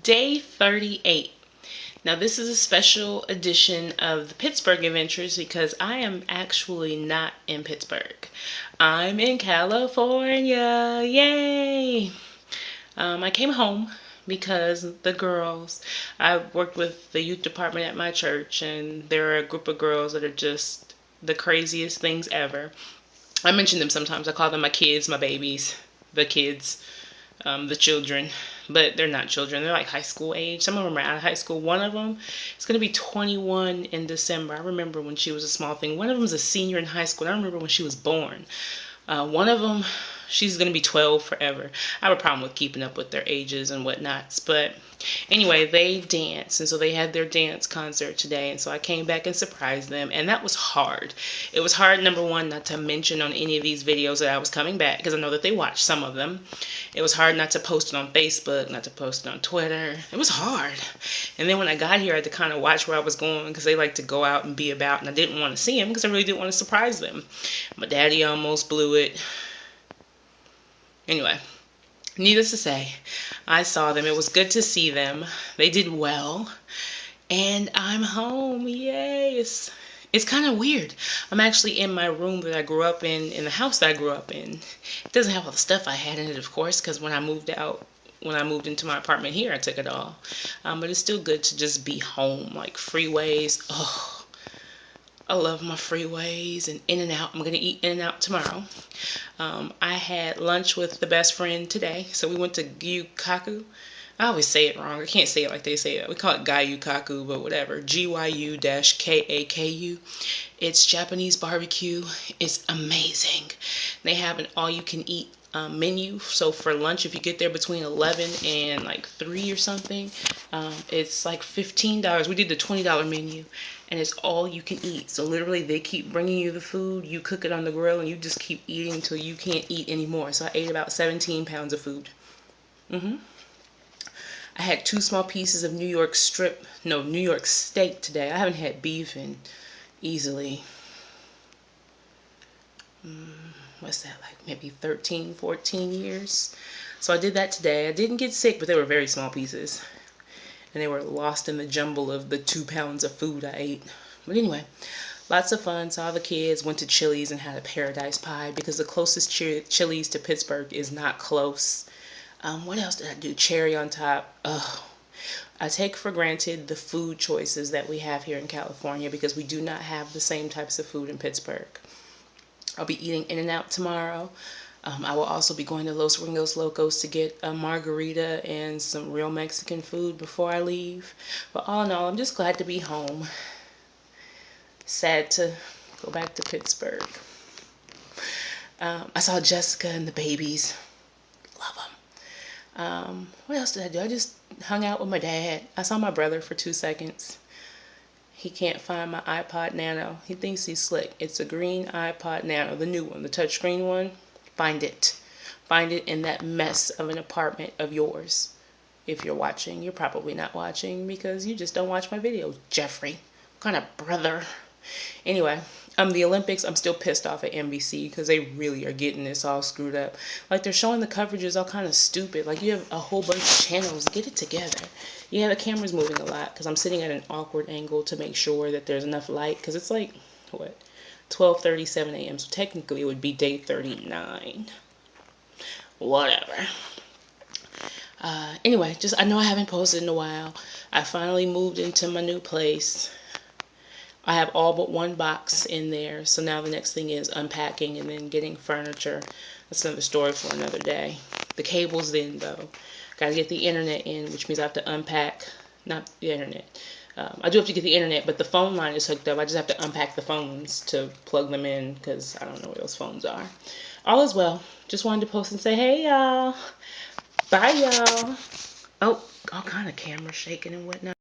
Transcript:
Day 38. Now this is a special edition of the Pittsburgh Adventures because I am actually not in Pittsburgh. I'm in California. Yay! I came home because the girls, I worked with the youth department at my church, and there are a group of girls that are just the craziest things ever. I mention them sometimes. I call them my kids, my babies, the kids, the children, but they're not children. They're like high school age. Some of them are out of high school. One of them is going to be 21 in December. I remember when she was a small thing. One of them is a senior in high school. I remember when she was born. One of them, she's going to be 12 forever. I have a problem with keeping up with their ages and whatnots. But anyway, they dance. And so they had their dance concert today. And so I came back and surprised them. And that was hard. It was hard, number one, not to mention on any of these videos that I was coming back, because I know that they watched some of them. It was hard not to post it on Facebook, not to post it on Twitter. It was hard. And then when I got here, I had to kind of watch where I was going, because they like to go out and be about, and I didn't want to see them because I really didn't want to surprise them. My daddy almost blew it. Anyway, needless to say, I saw them. It was good to see them. They did well. And I'm home. Yay. It's kind of weird. I'm actually in my room that I grew up in the house that I grew up in. It doesn't have all the stuff I had in it, of course, because when I moved into my apartment here, I took it all. But it's still good to just be home. Like freeways. Oh, I love my freeways and In-N-Out. I'm going to eat In-N-Out tomorrow. I had lunch with the best friend today. So we went to gyu-kaku. I always say it wrong. I can't say it like they say it. We call it gyu-kaku, but whatever. Gyu-kaku. It's Japanese barbecue. It's amazing. They have an all-you-can-eat menu. So for lunch, if you get there between 11 and like 3 or something, it's like $15. We did the $20 menu, and it's all you can eat. So literally, they keep bringing you the food. You cook it on the grill, and you just keep eating until you can't eat anymore. So I ate about 17 pounds of food. I had 2 small pieces of New York steak today. I haven't had beef in easily, what's that, like maybe 13, 14 years. So I did that today. I didn't get sick, but they were very small pieces. And they were lost in the jumble of the 2 pounds of food I ate. But anyway, lots of fun. Saw the kids, went to Chili's and had a paradise pie, because the closest Chili's to Pittsburgh is not close. What else did I do? Cherry on top. Oh, I take for granted the food choices that we have here in California, because we do not have the same types of food in Pittsburgh. I'll be eating In-N-Out tomorrow. I will also be going to Los Ringos Locos to get a margarita and some real Mexican food before I leave. But all in all, I'm just glad to be home. Sad to go back to Pittsburgh. I saw Jessica and the babies. Love them. What else did I do? I just hung out with my dad. I saw my brother for 2 seconds. He can't find my iPod Nano. He thinks he's slick. It's a green iPod Nano, the new one, the touchscreen one. Find it. Find it in that mess of an apartment of yours. If you're watching, you're probably not watching because you just don't watch my videos, Jeffrey. What kind of brother? Anyway, the Olympics, I'm still pissed off at NBC because they really are getting this all screwed up. Like, they're showing the coverages all kind of stupid. Like, you have a whole bunch of channels. Get it together. Yeah, the camera's moving a lot because I'm sitting at an awkward angle to make sure that there's enough light, because it's like, what, 12:37 a.m. So technically it would be day 39. Whatever. Anyway, I know I haven't posted in a while. I finally moved into my new place. I have all but 1 box in there, so now the next thing is unpacking and then getting furniture. That's another story for another day. The cable's in, though. Got to get the internet in, which means I have to unpack, not the internet. I do have to get the internet, but the phone line is hooked up. I just have to unpack the phones to plug them in, because I don't know where those phones are. All is well. Just wanted to post and say, hey, y'all. Bye, y'all. Oh, all kind of camera shaking and whatnot.